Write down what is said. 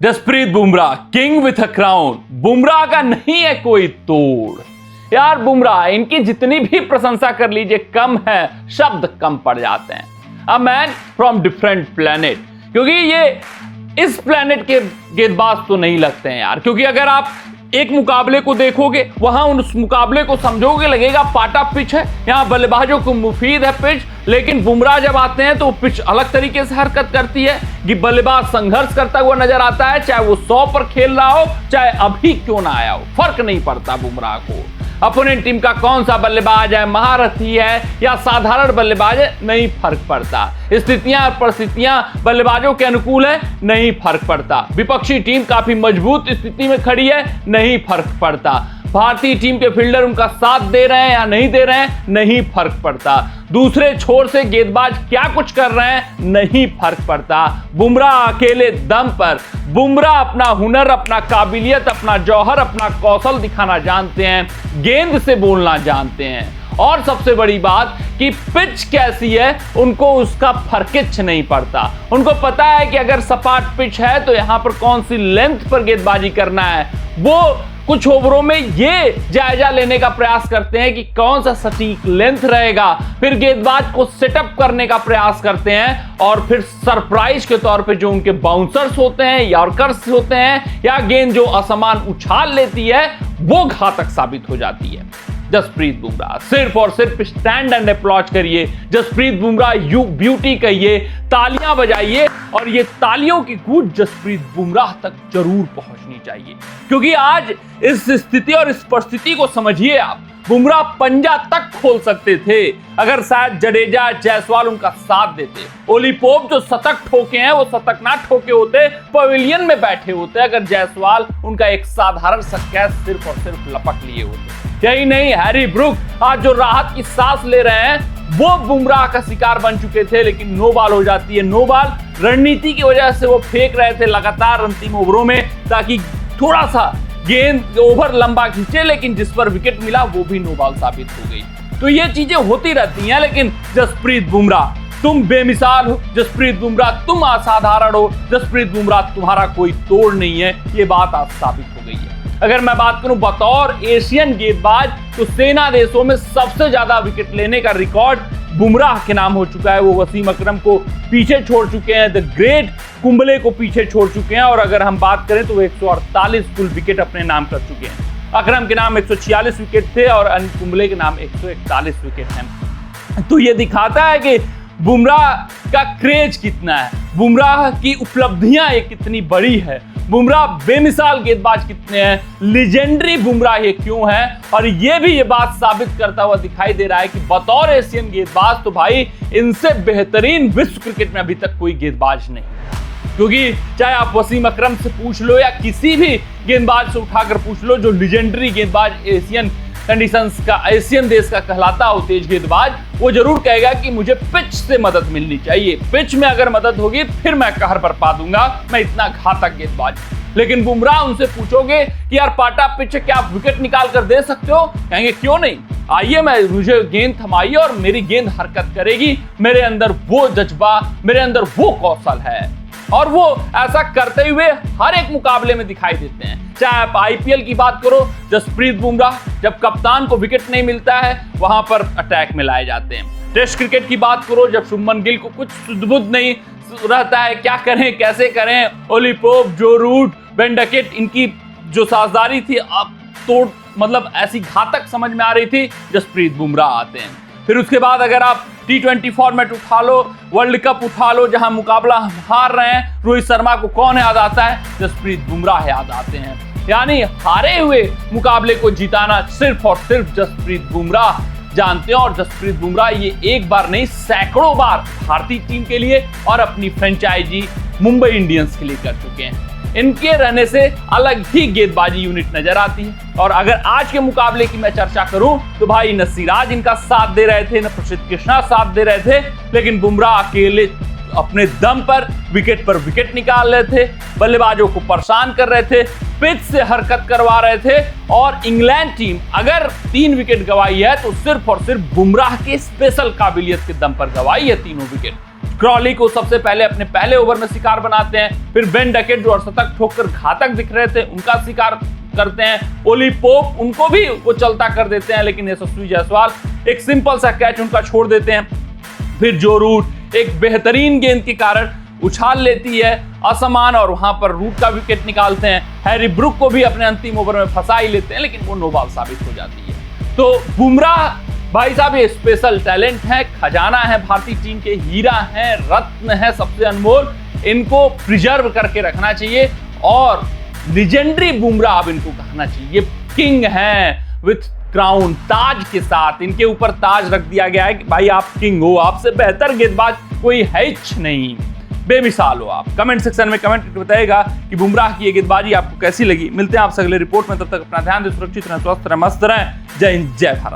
Jasprit Bumrah king with a crown, Bumrah का नहीं है कोई तोड़। यार बुमराह, इनकी जितनी भी प्रशंसा कर लीजिए कम है, शब्द कम पड़ जाते हैं। A man from different planet, क्योंकि ये इस प्लेनेट के गेंदबाज तो नहीं लगते हैं यार। क्योंकि अगर आप एक मुकाबले को देखोगे, वहां उस मुकाबले को समझोगे, लगेगा पाटा पिच है, यहाँ बल्लेबाजों को मुफीद है पिच। लेकिन बुमराह जब आते हैं तो पिच अलग तरीके से हरकत करती है कि बल्लेबाज संघर्ष करता हुआ नजर आता है, चाहे वो 100 पर खेल रहा हो, चाहे अभी क्यों ना आया हो, फर्क नहीं पड़ता बुमराह को। अपोनेंट टीम का कौन सा बल्लेबाज है, महारथी है या साधारण बल्लेबाज है, नहीं फर्क पड़ता। स्थितियां और परिस्थितियां बल्लेबाजों के अनुकूल है, नहीं फर्क पड़ता। विपक्षी टीम काफी मजबूत स्थिति में खड़ी है, नहीं फर्क पड़ता। भारतीय टीम के फील्डर उनका साथ दे रहे हैं या नहीं दे रहे हैं, नहीं फर्क पड़ता। दूसरे छोर से गेंदबाज क्या कुछ कर रहे हैं, नहीं फर्क पड़ता। बुमराह अकेले दम पर, बुमराह अपना हुनर, अपना काबिलियत, अपना जौहर, अपना कौशल दिखाना जानते हैं, गेंद से बोलना जानते हैं। और सबसे बड़ी बात कि पिच कैसी है उनको उसका फर्किच नहीं पड़ता। उनको पता है कि अगर सपाट पिच है तो यहां पर कौन सी लेंथ पर गेंदबाजी करना है। वो कुछ ओवरों में ये जायजा लेने का प्रयास करते हैं कि कौन सा सटीक लेंथ रहेगा, फिर गेंदबाज को सेटअप करने का प्रयास करते हैं और फिर सरप्राइज के तौर पे जो उनके बाउंसर्स होते हैं, यॉर्कर्स होते हैं या गेंद जो असमान उछाल लेती है, वो घातक साबित हो जाती है। जसप्रीत बुमराह, सिर्फ और सिर्फ स्टैंड एंड अप्लॉज करिए, जसप्रीत बुमराह यू ब्यूटी कहिए, तालियां बजाइए और ये तालियों की गूंज जसप्रीत बुमराह तक जरूर पहुंचनी चाहिए। क्योंकि आज इस स्थिति और इस परिस्थिति को समझिए आप, बुमराह पंजा तक खोल सकते थे अगर शायद जडेजा, जायसवाल उनका साथ देते। ओली पोप जो शतक ठोके हैं वो शतक ना ठोके होते, पवेलियन में बैठे होते अगर जायसवाल उनका एक साधारण सा कैच सिर्फ और सिर्फ लपक लिए होते। यही नहीं, हैरी ब्रुक आज जो राहत की सांस ले रहे हैं वो बुमराह का शिकार बन चुके थे, लेकिन नो बॉल हो जाती है। नो बॉल रणनीति की वजह से वो फेंक रहे थे लगातार अंतिम ओवरों में ताकि थोड़ा सा गेंद ओवर लंबा खींचे, लेकिन जिस पर विकेट मिला वो भी नो बॉल साबित हो गई। तो ये चीजें होती रहती हैं, लेकिन जसप्रीत बुमराह तुम बेमिसाल हो, जसप्रीत बुमराह तुम असाधारण हो, जसप्रीत बुमराह तुम्हारा कोई तोड़ नहीं है, ये बात आज साबित हो गई है। अगर मैं बात करूं बतौर एशियन गेंदबाज तो सेना देशों में सबसे ज्यादा विकेट लेने का रिकॉर्ड बुमराह के नाम हो चुका है। वो वसीम अकरम को पीछे छोड़ चुके हैं, द ग्रेट कुंबले को पीछे छोड़ चुके हैं। और अगर हम बात करें तो वो 148 कुल विकेट अपने नाम कर चुके हैं। अकरम के नाम 146 विकेट थे और अनिल कुंबले के नाम 141 विकेट हैं। तो ये दिखाता है कि बुमराह का क्रेज कितना है, बुमराह की उपलब्धियां ये कितनी बड़ी है, बुमराह बेमिसाल गेंदबाज कितने हैं, लेजेंडरी बुमराह ये क्यों है। और ये भी ये बात साबित करता हुआ दिखाई दे रहा है कि बतौर एशियन गेंदबाज तो भाई इनसे बेहतरीन विश्व क्रिकेट में अभी तक कोई गेंदबाज नहीं है। क्योंकि चाहे आप वसीम अकरम से पूछ लो या किसी भी गेंदबाज से उठाकर पूछ लो, जो लेजेंडरी गेंदबाज एशियन कंडीशंस का, एशियन देश का कहलाता हो तेज गेंदबाज, वो जरूर कहेगा कि मुझे पिच से मदद मिलनी चाहिए, पिच में अगर मदद होगी फिर मैं कहर बरपा दूंगा, मैं इतना घातक गेंदबाज। लेकिन बुमराह उनसे पूछोगे कि यार पाटा पिच है, क्या आप विकेट निकाल कर दे सकते हो, कहेंगे क्यों नहीं, आइए मुझे गेंद थमाइए और मेरी गेंद हरकत करेगी, मेरे अंदर वो जज्बा, मेरे अंदर वो कौशल है। और वो ऐसा करते हुए हर एक मुकाबले में दिखाई देते हैं। चाहे आप आईपीएल की बात करो, जसप्रीत बुमराह जब कप्तान को विकेट नहीं मिलता है वहां पर अटैक में लाए जाते हैं। टेस्ट क्रिकेट की बात करो, जब शुभमन गिल को कुछ सुध-बुध नहीं रहता है, क्या करें कैसे करें, ओली पोप, जो रूट, बेन डकेट, इनकी जो साझेदारी थी अब तो मतलब ऐसी घातक समझ में आ रही थी, जसप्रीत बुमराह आते हैं। फिर उसके बाद अगर आप T20 फॉर्मेट उठा लो, वर्ल्ड कप उठा लो, जहां मुकाबला हम हार रहे हैं, रोहित शर्मा को कौन याद आता है, जसप्रीत बुमराह याद आते हैं। यानी हारे हुए मुकाबले को जिताना सिर्फ और सिर्फ जसप्रीत बुमराह जानते हैं। और जसप्रीत बुमराह ये एक बार नहीं सैकड़ों बार भारतीय टीम के लिए और अपनी फ्रेंचाइजी मुंबई इंडियंस के लिए कर चुके हैं। इनके रहने से अलग ही गेंदबाजी यूनिट नजर आती है। और अगर आज के मुकाबले की मैं चर्चा करूं तो भाई न सिराज इनका साथ दे रहे थे, न प्रसिद्ध कृष्णा साथ दे रहे थे, लेकिन बुमराह अकेले अपने दम पर विकेट निकाल रहे थे, बल्लेबाजों को परेशान कर रहे थे, पिच से हरकत करवा रहे थे। और इंग्लैंड टीम अगर 3 विकेट गंवाई है तो सिर्फ और सिर्फ बुमराह के स्पेशल काबिलियत के दम पर गंवाई है तीनों विकेट। क्रॉली को सबसे पहले अपने पहले ओवर में शिकार बनाते हैं, फिर बेन डकेट जो अर्धशतक ठोककर घातक दिख रहे थे उनका शिकार करते हैं, ओली पोप उनको भी वो चलता कर देते हैं, लेकिन यशस्वी जायसवाल एक सिंपल सा कैच उनका छोड़ देते हैं। फिर जो रूट एक बेहतरीन गेंद के कारण उछाल लेती है असमान और वहां पर रूट का विकेट निकालते हैं। हैरी ब्रुक को भी अपने अंतिम ओवर में फंसा ही लेते हैं, लेकिन वो नो बॉल साबित हो जाती है। तो बुमराह भाई साहब ये स्पेशल टैलेंट है, खजाना है, भारतीय टीम के हीरा हैं, रत्न है, सबसे अनमोल, इनको प्रिजर्व करके रखना चाहिए और लेजेंडरी बुमराह अब इनको कहना चाहिए। किंग हैं विथ क्राउन, ताज के साथ इनके ऊपर ताज रख दिया गया है कि भाई आप किंग हो, आपसे बेहतर गेंदबाज कोई है नहीं, बेमिसाल हो आप। कमेंट सेक्शन में कमेंट करके बताइएगा कि बुमराह की ये गेंदबाजी आपको कैसी लगी। मिलते हैं आपसे अगले रिपोर्ट में, तब तक अपना ध्यान दें, सुरक्षित रहें, स्वस्थ रहें, मस्त रहें। जय हिंद, जय भारत।